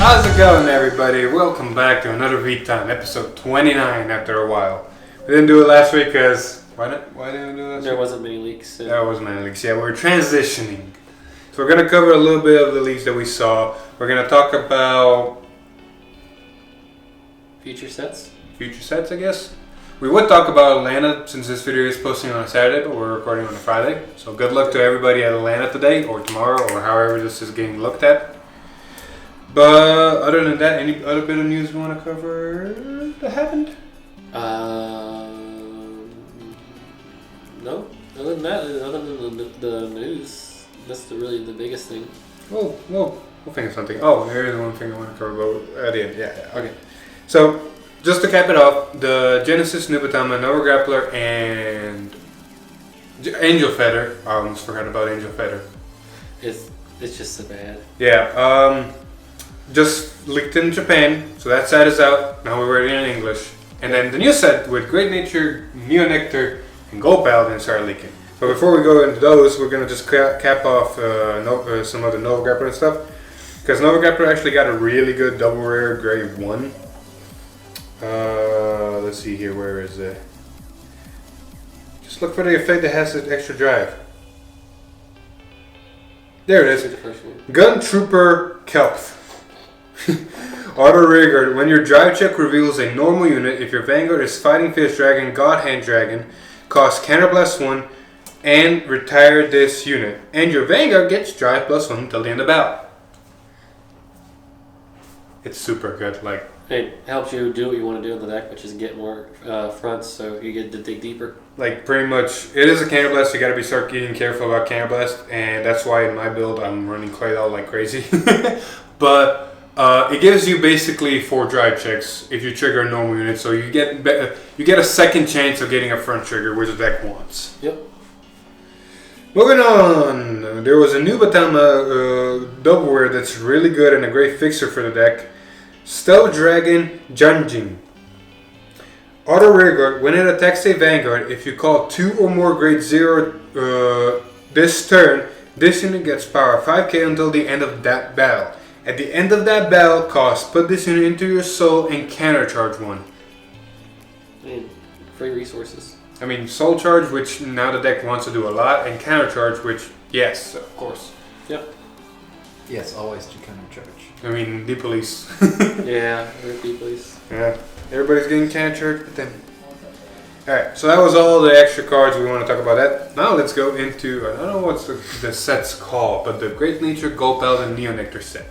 How's it going, everybody? Welcome back to another V Time, episode 29 after a while. We didn't do it last week because... Why didn't we do it last There week? wasn't many leaks. So. There wasn't many leaks. Yeah, we're transitioning. So we're going to cover a little bit of the leaks that we saw. We're going to talk about... Future sets, I guess. We would talk about Atlanta since this video is posting on a Saturday, but we're recording on a Friday. So good luck to everybody at Atlanta today, or tomorrow, or however this is getting looked at. But other than that, any other bit of news you want to cover that happened? No. Other than that, other than the news, that's really the biggest thing. Well, we'll think of something. Oh, there is one thing I want to cover about at the end. Yeah, okay. So, just to cap it off, the Genesis, Nubatama, Nova Grappler, and Angel Feather. I almost forgot about Angel Feather. It's just so bad. Yeah, just leaked in Japan, so that set is out. Now we're ready in English. And then the new set with Great Nature, Nectar, and Gold Belden started leaking. But before we go into those, we're going to just cap off some of the Nova Grappler and stuff. Because Nova Grappler actually got a really good double rare grade 1. Let's see here, where is it? Just look for the effect that has the extra drive. There it is. Gun Trooper Kelp. Auto Rearguard. When your drive check reveals a normal unit, if your Vanguard is Fighting Fist Dragon, God Hand Dragon, cost Counterblast 1, and retire this unit. And your Vanguard gets drive +1 until the end of battle. It's super good. Like, it helps you do what you want to do in the deck, which is get more fronts, so you get to dig deeper. Like, pretty much, it is a Counterblast. You got to start getting careful about Counterblast, and that's why in my build I'm running Clay out like crazy. But it gives you basically 4 drive checks if you trigger a normal unit, so you get a second chance of getting a front trigger, which the deck wants. Yep. Moving on, there was a new Baton double rare that's really good and a great fixer for the deck. Stealth Dragon Janjin. Auto Rearguard. When it attacks a Vanguard, if you call 2 or more grade 0 this turn, this unit gets power 5k until the end of that battle. At the end of that battle cost, put this unit into your soul and countercharge 1. And free resources. I mean, soul charge, which now the deck wants to do a lot, and countercharge, which, yes, of course. Yep. Yes, always do countercharge. I mean, the police. Yeah, repeat please. Yeah, everybody's getting countercharged, but then... Alright, so that was all the extra cards we want to talk about that. Now let's go into, I don't know what the set's called, but the Great Nature, Gold Belden, and Neo Nectar set.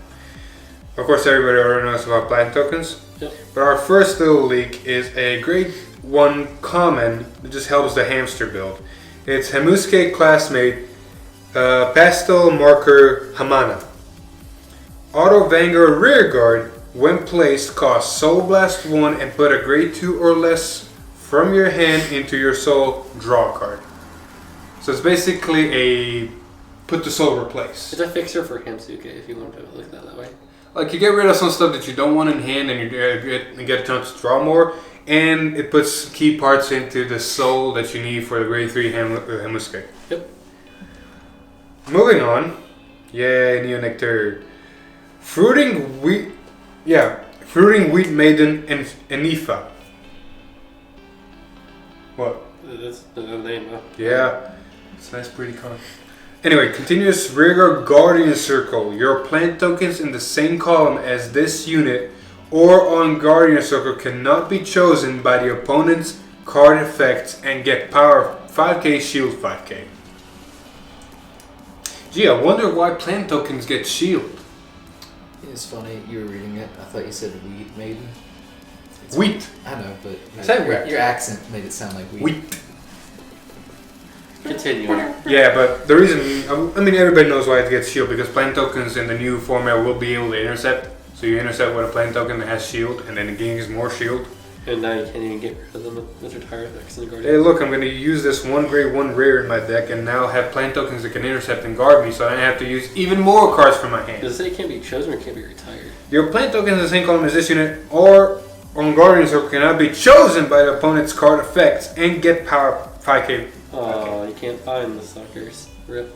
Of course, everybody already knows about plant tokens. Yep. But our first little leak is a grade 1 common that just helps the hamster build. It's Hemusuke Classmate Pastel Marker Hamana. Auto Vanguard Rearguard, when placed, costs Soul Blast 1 and put a grade 2 or less from your hand into your soul, draw a card. So it's basically a put the soul replace. It's a fixer for Hamsuke if you want to look at that way. Like, you get rid of some stuff that you don't want in hand and you get a chance to draw more, and it puts key parts into the soul that you need for the grade 3 Hemusuke. Yep. Moving on. Yay, Neo Nectar. Fruiting Wheat Maiden and Anifa. What? That's the name, huh? Yeah. It's a nice, pretty card. Anyway, continuous Rearguard Guardian Circle. Your plant tokens in the same column as this unit or on Guardian Circle cannot be chosen by the opponent's card effects and get power 5k, shield 5k. Gee, I wonder why plant tokens get shield. It's funny, you were reading it. I thought you said Wheat Maiden. It's Wheat. I know, but Say your accent made it sound like wheat. Wheat. Continue. Yeah, but the reason, I mean, everybody knows why it gets shield, because plant tokens in the new format will be able to intercept. So you intercept with a plant token that has shield, and then it gains more shield. And now you can't even get rid of them with your tire effects in the Guardian. Hey, look, I'm going to use this 1 grade 1 rare in my deck, and now have plant tokens that can intercept and guard me, so I have to use even more cards from my hand. Does it say it can't be chosen or it can't be retired? Your plant tokens in the same column as this unit, or on Guardian Circle, cannot be chosen by the opponent's card effects and get power 5k. Oh, you can't find the suckers. Rip.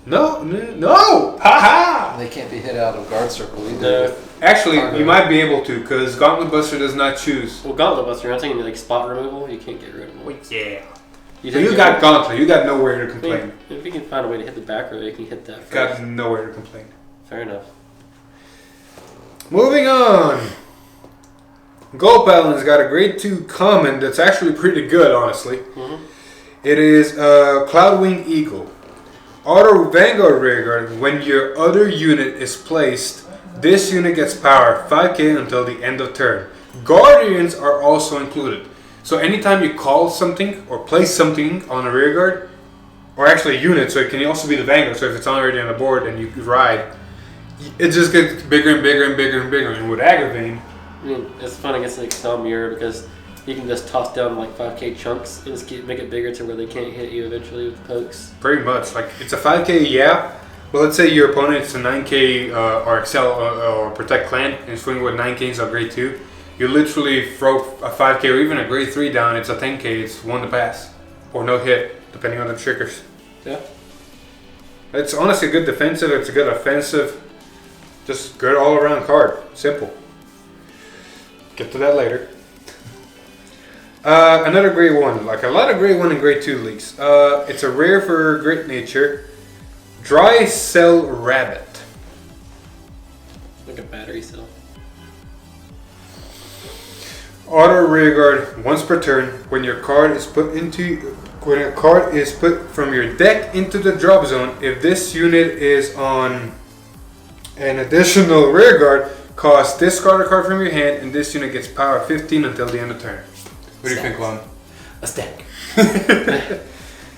No! Haha! They can't be hit out of guard circle either. No. Actually, you might be able to, because Gauntlet Buster does not choose. Well, Gauntlet Buster, I'm thinking like spot removal, you can't get rid of them. Well, yeah. You, So you got Gauntlet, you got nowhere to complain. If you can find a way to hit the back row, you can hit that first. Got nowhere to complain. Fair enough. Moving on. Gold Paladin's got a grade 2 common that's actually pretty good, honestly. Mm-hmm. It is Cloudwing Eagle. Auto Vanguard Rearguard, when your other unit is placed, this unit gets power 5k until the end of turn. Guardians are also included. So anytime you call something or place something on a rearguard, or actually a unit, so it can also be the Vanguard, so if it's already on the board and you ride, it just gets bigger and bigger and bigger and bigger. And with Aggravating, I mean, it's fun against the Excel mirror because you can just toss down like 5k chunks and just make it bigger to where they can't hit you eventually with the pokes. pretty much, like it's a 5k, yeah. But let's say your opponent's a 9k or Excel or Protect Clan and swing with 9ks or grade 2. You literally throw a 5k or even a grade 3 down, it's a 10k, it's one to pass. Or no hit, depending on the triggers. Yeah. It's honestly a good defensive, it's a good offensive. Just good all around card. Simple. Get to that later. Another grade 1. Like a lot of grade 1 and grade 2 leaks. It's a rare for Great Nature. Dry Cell Rabbit. Like a battery cell. Auto rearguard once per turn when your card is put from your deck into the drop zone. If this unit is on an additional rearguard, cost discard a card from your hand, and this unit gets power 15 until the end of turn. What do you think, Lon? A stack.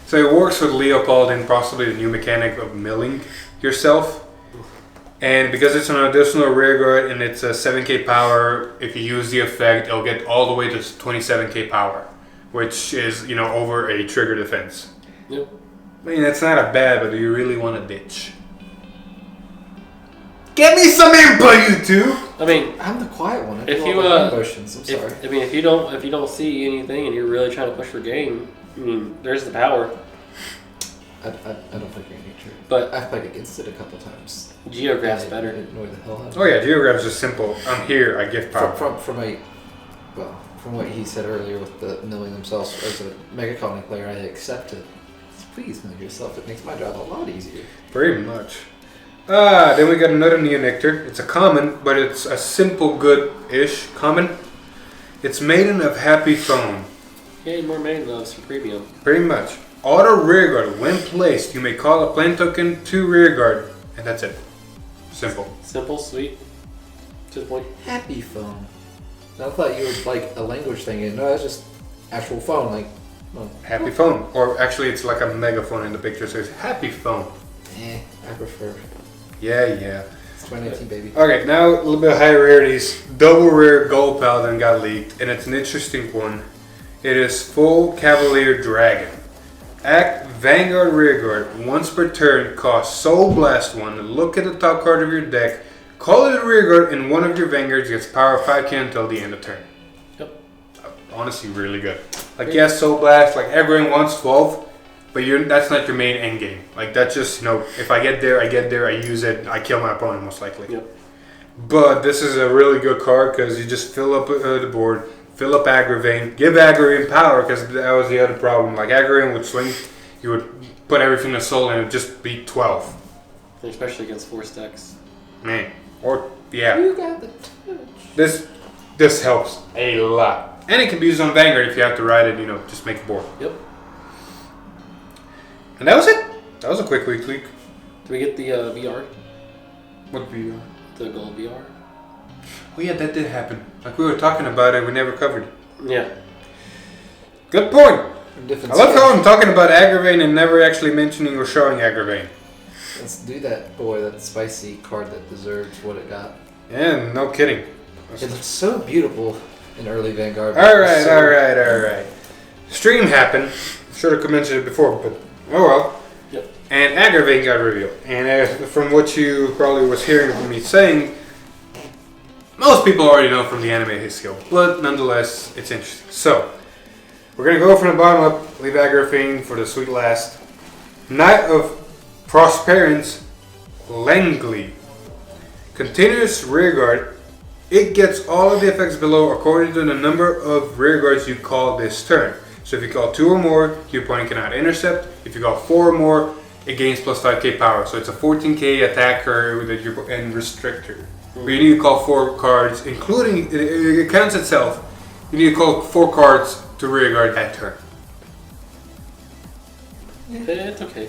So it works with Leopold and possibly the new mechanic of milling yourself. And because it's an additional rearguard and it's a 7k power, if you use the effect, it'll get all the way to 27k power, which is, over a trigger defense. Yep. I mean, that's not a bad, but do you really want to ditch? Get me some input, you two! I mean, I'm the quiet one. I if do you all the motions. I'm sorry. if you don't see anything and you're really trying to push for game, I mean, there's the power. I don't play Great Nature, But I've played against it a couple times. Geograph's I better. annoy the hell out of Oh yeah, Geograph is just simple. I'm here, I give power. From what he said earlier with the milling themselves as a Mega Colony player, I accept it. Please mill yourself. It makes my job a lot easier. Pretty much. Then we got another Nectar. It's a common, but it's a simple good-ish common. It's Maiden of Happy Phone. Yay, more main loves for premium. Pretty much. Auto rearguard. When placed, you may call a plant token to rearguard, and that's it. Simple. Simple, sweet, to the point. Happy phone. I thought you was like a language thing. No, it's just actual phone. Like, well, Happy Phone. Or actually, it's like a megaphone in the picture, so it's Happy Phone. I prefer. Yeah. It's 2019, baby. Okay, now a little bit of high rarities. Double rare Gold Paladin got leaked, and it's an interesting one. It is full Cavalier Dragon. Act Vanguard Rearguard. Once per turn, cost Soul Blast 1. Look at the top card of your deck. Call it a Rearguard, and one of your Vanguards gets power 5k until the end of turn. Yep. Honestly, really good. Like, yes, Soul Blast, like everyone wants 12, but that's not your main end game. Like, that's just, if I get there, I use it, I kill my opponent most likely. Yep. But this is a really good card because you just fill up the board. Fill up Aggravating, give Aggravating power, because that was the other problem. Like, Aggravating would swing, you would put everything to soul and it would just be 12. Especially against 4 stacks. Man. Or, yeah. You got the touch. This helps a lot. And it can be used on Vanguard if you have to ride it, just make a board. Yep. And that was it. That was a quick week leak. Did we get the VR? What VR? The gold VR? Oh yeah, that did happen. Like we were talking about it, we never covered it. Yeah. Good point. Different I love scale. how I'm talking about Aggravating and never actually mentioning or showing Aggravating. Let's do that, boy. That spicy card that deserves what it got. Yeah, no kidding. It looks so beautiful in early Vanguard. Alright. Stream happened. Should have mentioned it before, but oh well. Yep. And Aggravating got revealed. And from what you probably was hearing from me saying, most people already know from the anime his skill, but nonetheless, it's interesting. So, we're going to go from the bottom up, leave Aggravating for the sweet last. Knight of Prosperance Langley. Continuous rearguard. It gets all of the effects below according to the number of rearguards you call this turn. So if you call 2 or more, your opponent cannot intercept. If you call 4 or more, it gains plus 5k power. So it's a 14k attacker that you and restrictor. But you need to call 4 cards, including it counts itself. You need to call 4 cards to rearguard that turn. It's okay.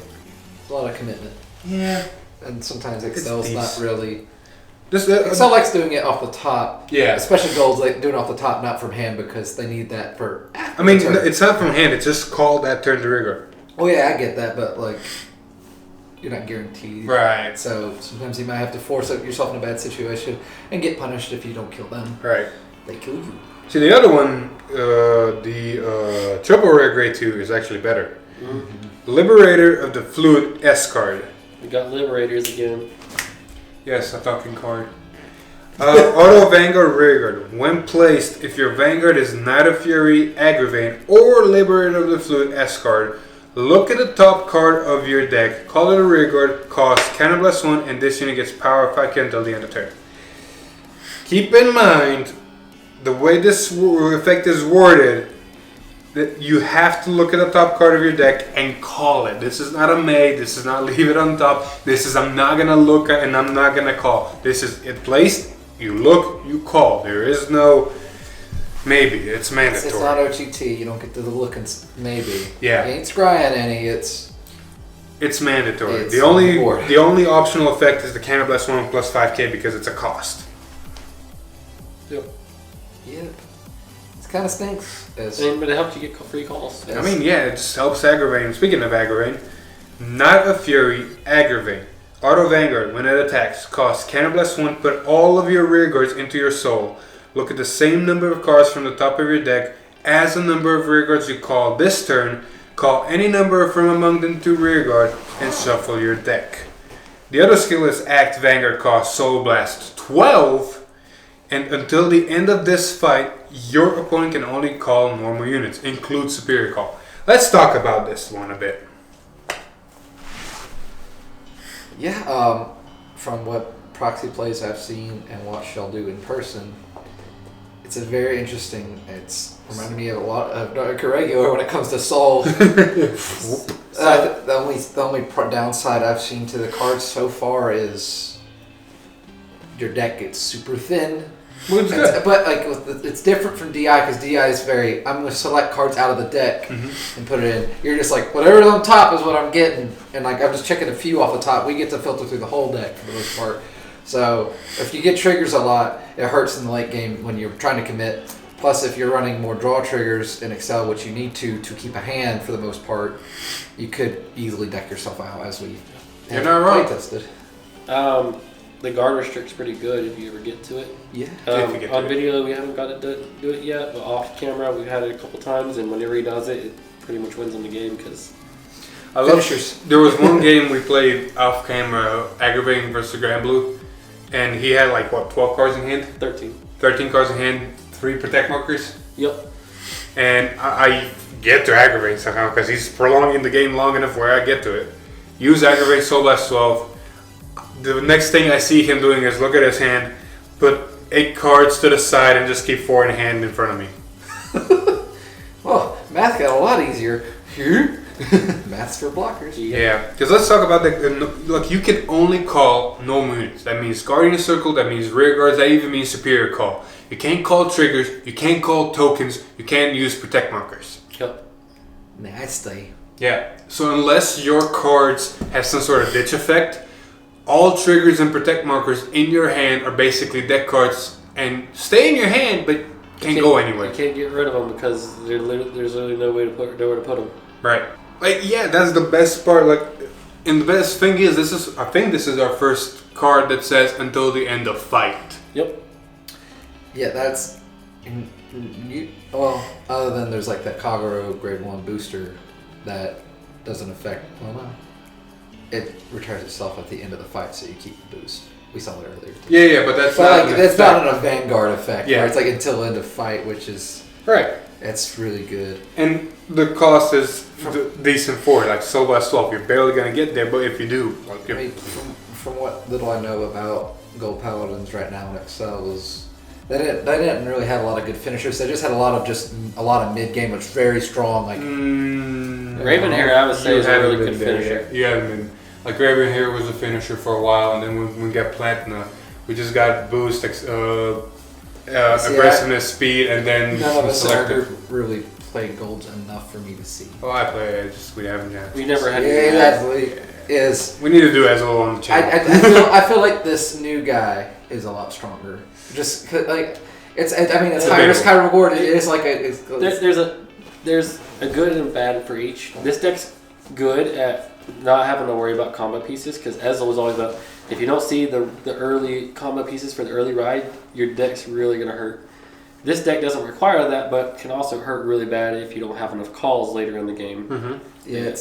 It's a lot of commitment. Yeah. And sometimes Excel's not really... Excel likes doing it off the top. Yeah. Especially Gold's like doing it off the top, not from hand, because they need that for... I mean, it's not from hand. It's just called that turn to rearguard. Oh yeah, I get that, but like... You're not guaranteed. Right. So sometimes you might have to force yourself in a bad situation and get punished if you don't kill them. Right. They kill you. See, the other one, the triple rare grade 2 is actually better. Mm-hmm. Liberator of the Fluid S card. We got Liberators again. Yes, a talking card. Auto Vanguard Rearguard. When placed, if your Vanguard is neither Fury, Aggravate, or Liberator of the Fluid S card, look at the top card of your deck, call it a rearguard, cost Counterblast 1, and this unit gets power 5k until the end of turn. Keep in mind, the way this effect is worded, that you have to look at the top card of your deck and call it. This is not a may, this is not leave it on top, this is I'm not going to look at and I'm not going to call. This is it placed, you look, you call. There is no maybe, it's mandatory. It's not OTT, you don't get to the look and maybe. Yeah. You ain't scrying any, it's mandatory. It's the only optional effect is the Counterblast 1 plus 5k because it's a cost. Yep. Yep. It kind of stinks. But it helps you get free calls. I mean, yeah, it just helps aggravate. Speaking of aggravate, not a Fury, aggravate. Auto Vanguard, when it attacks, costs Counterblast 1, put all of your rearguards into your soul. Look at the same number of cards from the top of your deck as the number of rearguards you call this turn. Call any number from among them to rearguard and shuffle your deck. The other skill is Act Vanguard, costs Soul Blast 12. And until the end of this fight, your opponent can only call normal units, include Superior Call. Let's talk about this one a bit. Yeah, from what proxy plays I've seen and what she'll do in person, it's a very interesting. It's reminded me of a lot of Corregio when it comes to Soul. The only downside I've seen to the cards so far is your deck gets super thin. Well, it's good. But like it's different from DI because DI is very. I'm going to select cards out of the deck and put it in. You're just like whatever's on top is what I'm getting, and like I'm just checking a few off the top. We get to filter through the whole deck for the most part. So if you get triggers a lot, it hurts in the late game when you're trying to commit. Plus, if you're running more draw triggers in Excel, which you need to keep a hand for the most part, you could easily deck yourself out as we You're not wrong. play tested. The guard restrict's pretty good if you ever get to it. Yeah. On video, we haven't got it to do it yet, but off camera, we've had it a couple times, and whenever he does it, it pretty much wins on the game because. I love finishers. There was one game we played off camera, aggravating versus Grand Blue, and he had like what 12 cards in hand? 13. 13 cards in hand, 3 protect markers. Yep. And I get to aggravate somehow because he's prolonging the game long enough where I get to it. Use aggravate, Soul Blast 12. The next thing I see him doing is look at his hand, put 8 cards to the side, and just keep 4 in hand in front of me. Well, math got a lot easier. Math's for blockers. Yeah, because let's talk about look, you can only call normal units. That means Guardian Circle, that means Rear Guards, that even means Superior Call. You can't call triggers, you can't call tokens, you can't use protect markers. Yep. Nasty. Yeah, so unless your cards have some sort of ditch effect, all triggers and protect markers in your hand are basically deck cards and stay in your hand, but can't go anywhere. You can't get rid of them because there's literally nowhere to put them. Right. Like, yeah, that's the best part. Like, and the best thing is I think this is our first card that says until the end of fight. Yep. Yeah, that's. Well, other than there's like that Kagero grade 1 booster that doesn't affect. Well, no. It returns itself at the end of the fight, so you keep the boost. We saw it earlier. Too. Yeah, but that's not. Like, that's not a Vanguard effect. Yeah, where it's like until end of fight, which is right. It's really good. And the cost is decent for it. Like Soul Blast 12, you're barely going to get there, but if you do... Like, I mean, from what little I know about Gold Paladins right now in Excel is... They didn't really have a lot of good finishers. They just had a lot of mid game, which was very strong. Like Ravenhair, I would say, is a really good finisher. Yeah, I mean, like Ravenhair was a finisher for a while, and then when we got Platina, we just got boost, aggressiveness, speed, and then none of us selective. ever really played Golds enough for me to see. Oh, I play. We haven't yet. We never had. We need to do as well on the I channel. feel like this new guy is a lot stronger. Just 'cause, like it's high risk, high reward. It is like there's a good and bad for each. This deck's good at not having to worry about combo pieces because Ezreal was always about if you don't see the early combo pieces for the early ride, your deck's really gonna hurt. This deck doesn't require that, but can also hurt really bad if you don't have enough calls later in the game. Mm-hmm. Yeah,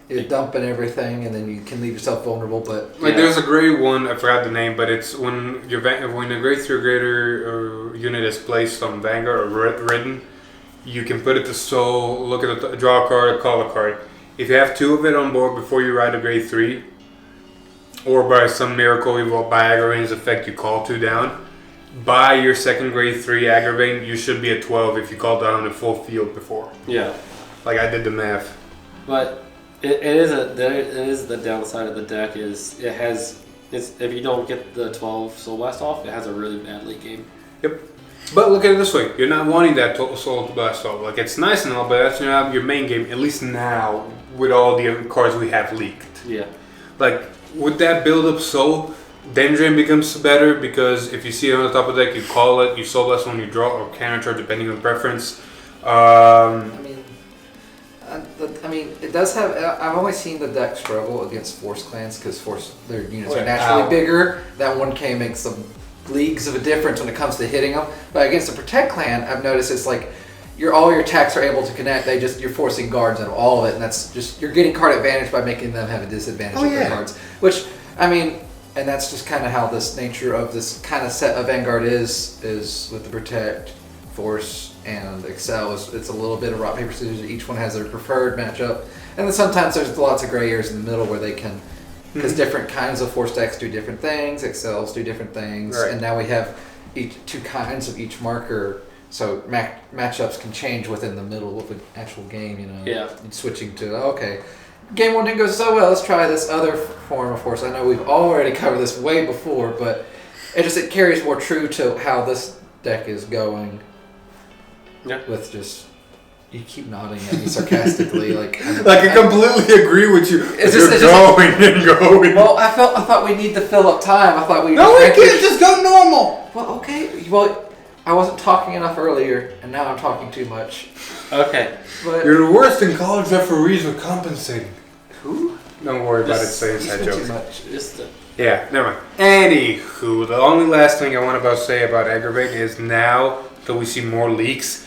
you're dumping everything, and then you can leave yourself vulnerable. But there's a grade one. I forgot the name, but it's when a grade 3 or greater unit is placed on Vanguard or ridden, you can put it to soul, look at the draw a card, call a card. If you have 2 of it on board before you ride a grade 3, or by some miracle by Aggravating's effect you call 2 down, by your second grade 3 Aggravating, you should be at 12 if you call down the full field before. Yeah, like I did the math. But it is the downside of the deck is if you don't get the 12 Soul Blast off, it has a really bad late game. Yep. But look at it this way: you're not wanting that Soul Blast off. Like it's nice and all, but that's not your main game. At least now, with all the cards we have leaked. Yeah. Like with that build up Soul, Dendron becomes better because if you see it on the top of the deck, you call it. You Soul Blast when you draw or counter charge depending on preference. I mean, it does have. I've only seen the deck struggle against Force clans because their units are naturally bigger. That 1K makes them leagues of a difference when it comes to hitting them. But against the Protect clan, I've noticed it's like all your attacks are able to connect. You're forcing guards out of all of it, and that's just you're getting card advantage by making them have a disadvantage with their cards. Which I mean, and that's just kind of how this nature of this kind of set of Vanguard is with the Protect, Force, and Excel. It's a little bit of rock paper scissors. Each one has their preferred matchup, and then sometimes there's lots of gray areas in the middle where they can. Because different kinds of Force decks do different things, Excels do different things, and now we have 2 kinds of each marker, so matchups can change within the middle of an actual game, you know. Yeah. Switching to, game 1 didn't go so well, let's try this other form of Force. I know we've already covered this way before, but it carries more true to how this deck is going. Yeah. With just... You keep nodding at me sarcastically, like I completely agree with you. It's going. Well, I thought we need to fill up time. I thought we. No, we can't just go normal. Well, okay. Well, I wasn't talking enough earlier, and now I'm talking too much. Okay. But you're the worst in college referees with compensating. Who? Don't worry about it. Say inside jokes. Too much. Yeah, never mind. Anywho, the only last thing I want to say about Aggravate is now that we see more leaks.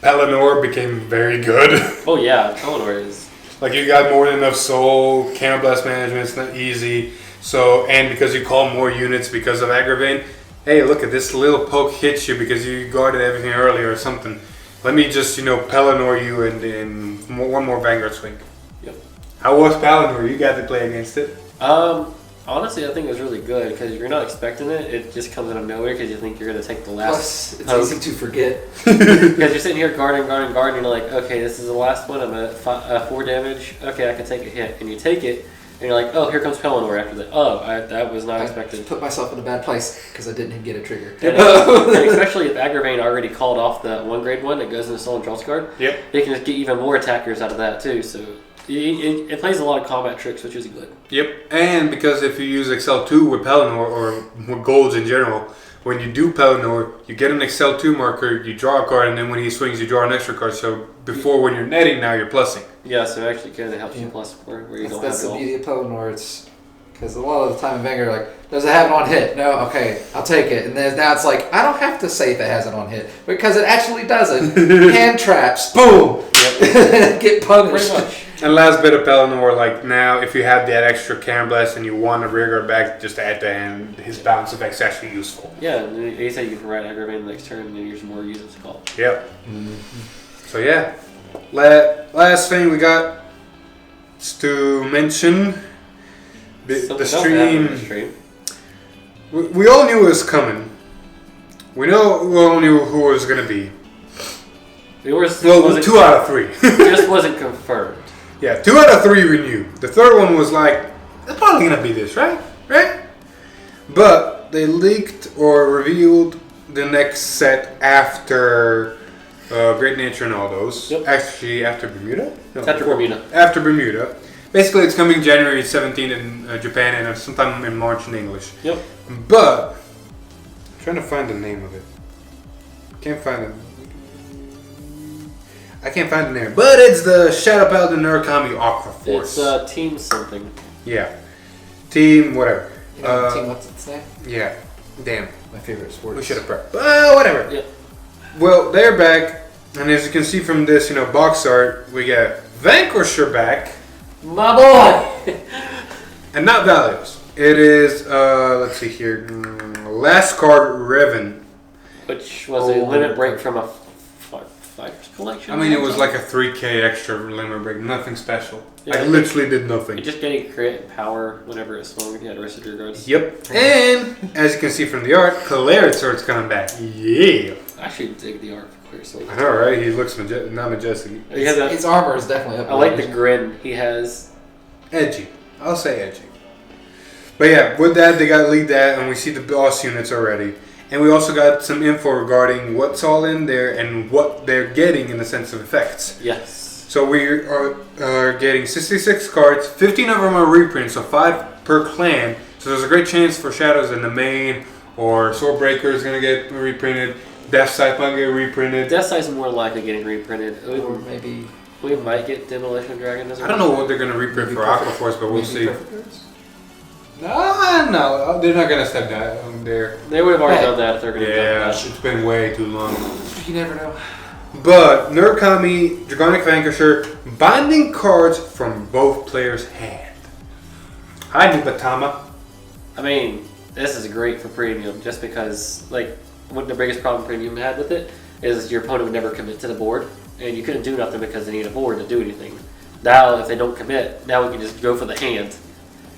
Pelennor became very good. Oh yeah, Pelennor is... Like you got more than enough soul, counterblast management, it's not easy. So, and because you call more units because of Aggravate, hey, look at this little poke hits you because you guarded everything earlier or something. Let me just, Pelennor you in one more Vanguard swing. Yep. How was Pelennor? You got to play against it. Honestly, I think it was really good because you're not expecting it. It just comes out of nowhere because you think you're going to take the last. Plus, it's easy to forget. Because you're sitting here guarding, and you're like, okay, this is the last one. I'm at 4 damage. Okay, I can take a hit. And you take it, and you're like, oh, here comes Pelennor after that. Oh, that was not expected. I put myself in a bad place because I didn't get a trigger. And especially if Aggravate already called off the 1 grade 1 that goes into Soul and Draws card. Yep. They can just get even more attackers out of that too. So it plays a lot of combat tricks, which is good. Yep, and because if you use Excel 2 with Pelennor or with golds in general, when you do Pelennor, you get an Excel 2 marker, you draw a card, and then when he swings, you draw an extra card. So before, when you're netting, now you're plussing. Yeah, so it actually kind of helps you plus more where you don't have it all. That's the beauty of Pelennor. It's because a lot of the time in Vanguard, does it have it on hit? No, okay, I'll take it. And then now it's like, I don't have to say if it has it on hit because it actually doesn't. Hand traps, boom. Yep. Get punished. Pretty much. And last bit of Pelennor, like now, if you have that extra Karen Blast and you want a rearguard back, just add that, and his balance effect's actually useful. Yeah, and you say you can write aggravate the next turn, and then use more uses call. Yep. So yeah, last thing we got is to mention the stream. We all knew it was coming. We all knew who it was gonna be. Well, 2 out of 3. Just wasn't confirmed. Yeah, 2 out of 3 we knew. The third one was like, it's probably gonna be this, right? Right? But they leaked or revealed the next set after Great Nature and all those. Yep. Actually, after Bermuda? No, After Bermuda. After Bermuda. Basically, it's coming January 17th in Japan and sometime in March in English. Yep. But, I'm trying to find the name of it. Can't find it. I can't find the name, but it's the Shadow Paladin Murakami Aqua Force. It's Team something. Yeah, Team whatever. Team, what's its name? Yeah, damn. My favorite sport. We should have prepped. Whatever. Yeah. Well, they're back, and as you can see from this, box art, we got Vanquisher back, My boy. and not Valios. It is let's see here, last card Revan. Which was a limit break from a Fighters collection. I mean, it was like a 3K extra limit break, nothing special. Yeah, I literally did nothing. It just getting crit power whenever it swung. You had the rest of your guards. Yep. And as you can see from the art, Liberators coming back. Yeah. I actually dig the art for Clear Sword. I know, right? He looks not majestic. He has His armor is definitely up. I like the grin he has. Edgy. I'll say edgy. But yeah, with that, they got leaked that, and we see the boss units already. And we also got some info regarding what's all in there and what they're getting in the sense of effects. Yes. So we are getting 66 cards. 15 of them are reprints, so 5 per clan. So there's a great chance for Shadows in the main, or Swordbreaker is going to get reprinted. Death Sight might get reprinted. Death Sight's more likely getting reprinted. Or maybe we might get Demolition Dragon as well. I don't know what they're going to reprint for Aqua Force, but we'll see. No. No, they're not going to step that there. They would have already done that if they're going to do Yeah, that. it's been way too long. You never know. But Murakami, Dragonic Vanquisher, binding cards from both players' hand. Hi, Nubatama. I mean, this is great for premium just because, like, what the biggest problem premium had with it is your opponent would never commit to the board, and you couldn't do nothing because they need a board to do anything. Now, if they don't commit, now we can just go for the hand.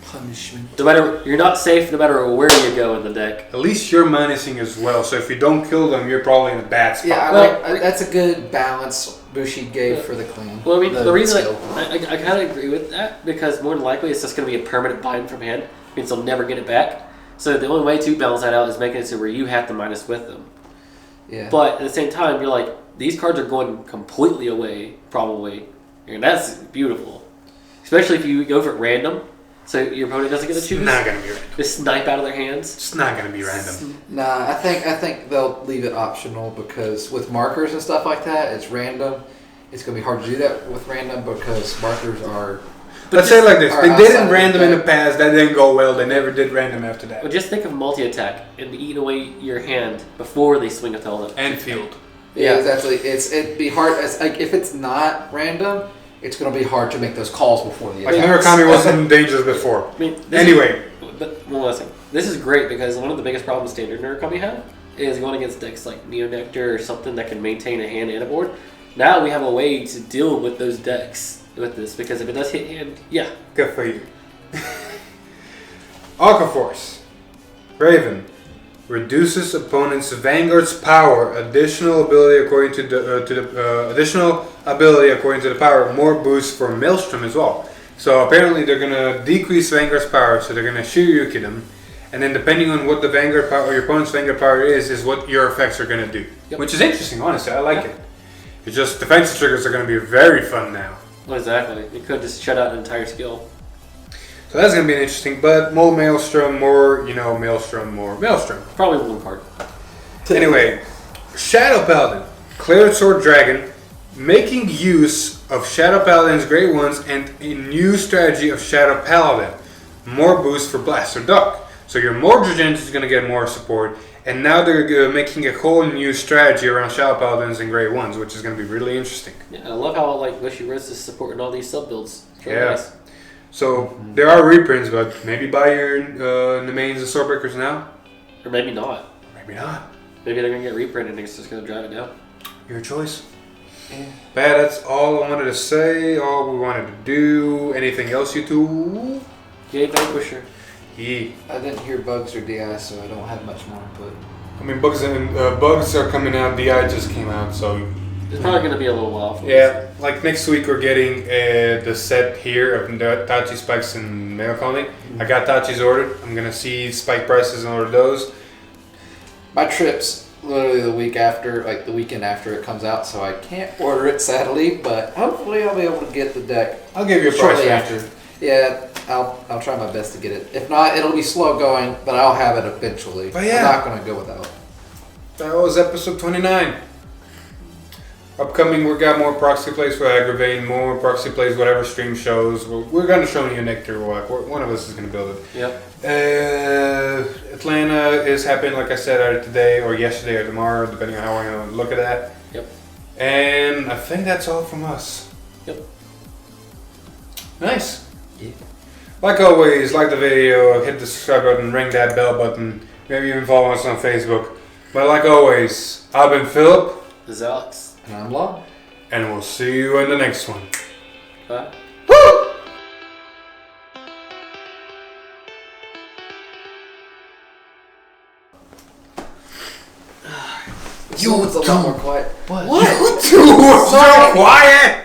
Punishment. No matter, you're not safe no matter where you go in the deck. At least you're minusing as well, so if you don't kill them, you're probably in a bad spot. Yeah, that's a good balance Bushi gave for the clan. Well, I mean, the reason skill. I kind of agree with that because more than likely it's just going to be a permanent bind from hand. It means they'll never get it back. So the only way to balance that out is making it so where you have to minus with them. Yeah. But at the same time, you're like, these cards are going completely away, probably. And that's beautiful. Especially if you go for it random, so your opponent doesn't get to choose. It's not going to be random. Just snipe out of their hands. It's not going to be random. Nah, I think they'll leave it optional because with markers and stuff like that, it's random. It's going to be hard to do that with random because markers are... Let's say it like this. They outside didn't of random the in the deck. past. That didn't go well. They never did random after that. But just think of multi-attack and eating away your hand before they swing a pellet. And field. Yeah, exactly. It'd be hard. Like if it's not random, it's going to be hard to make those calls before the Like attack. Murakami wasn't in danger before. I mean, Anyway. But one last thing. This is great because one of the biggest problems standard Murakami had is going against decks like Nectar or something that can maintain a hand and a board. Now we have a way to deal with those decks with this because if it does hit hand, yeah. Good for you. Aqua Force. Raven. Reduces opponent's Vanguard's power. Additional ability according to the power. More boost for Maelstrom as well. So apparently they're gonna decrease Vanguard's power. So they're gonna Shiryuki them, and then depending on what the Vanguard power or your opponent's Vanguard power is what your effects are gonna do. Yep. Which is interesting, honestly. I like it. It's just defensive triggers are gonna be very fun now. Well, exactly. You could just shut out an entire skill. So that's gonna be interesting. But more Maelstrom, more Maelstrom, more Maelstrom. Probably one card. Anyway, Shadow Paladin, Cleared Sword Dragon, making use of Shadow Paladin's Great Ones and a new strategy of Shadow Paladin. More boost for Blast or Duck. So your Mordred Gent is going to get more support, And now they're making a whole new strategy around Shadow Paladins and Grey Ones, which is going to be really interesting. Yeah, I love how like Wishy Riz is supporting all these sub builds. Really nice. So there are reprints, but maybe buy your Nemains and Swordbreakers now. Or maybe not. Maybe not. Maybe they're going to get reprinted and it's just going to drive it down. Your choice. Yeah. But yeah, that's all I wanted to say, all we wanted to do. Anything else, you two? Yay, Vanquisher. Yeah. I didn't hear bugs or DI, so I don't have much more input. I mean, bugs are coming out. DI just came out, so it's probably going to be a little while. Yeah, like next week we're getting the set here of the Tachi spikes in Mail Colony. I got Tachi's ordered. I'm gonna see spike prices and order those. My trip's literally the week after, like the weekend after it comes out, so I can't order it sadly. But hopefully I'll be able to get the deck. I'll give you a price shortly range. after. Yeah, I'll try my best to get it. If not, it'll be slow going, but I'll have it eventually. But yeah. I'm not gonna go without. That was episode 29. Upcoming, we got more proxy plays for Aggravate, more proxy plays, whatever stream shows. We're going to show you Nectar. One of us is going to build it. Yep. Atlanta is happening, like I said, either today or yesterday or tomorrow, depending on how we're going to look at that. Yep. And I think that's all from us. Yep. Nice. Yeah. Like always, like the video, hit the subscribe button, ring that bell button, maybe even follow us on Facebook. But like always, I've been Philip. This is Alex. And I'm Long. And we'll see you in the next one. Bye. Woo! You, it's a lot more quiet. What? You two are so quiet!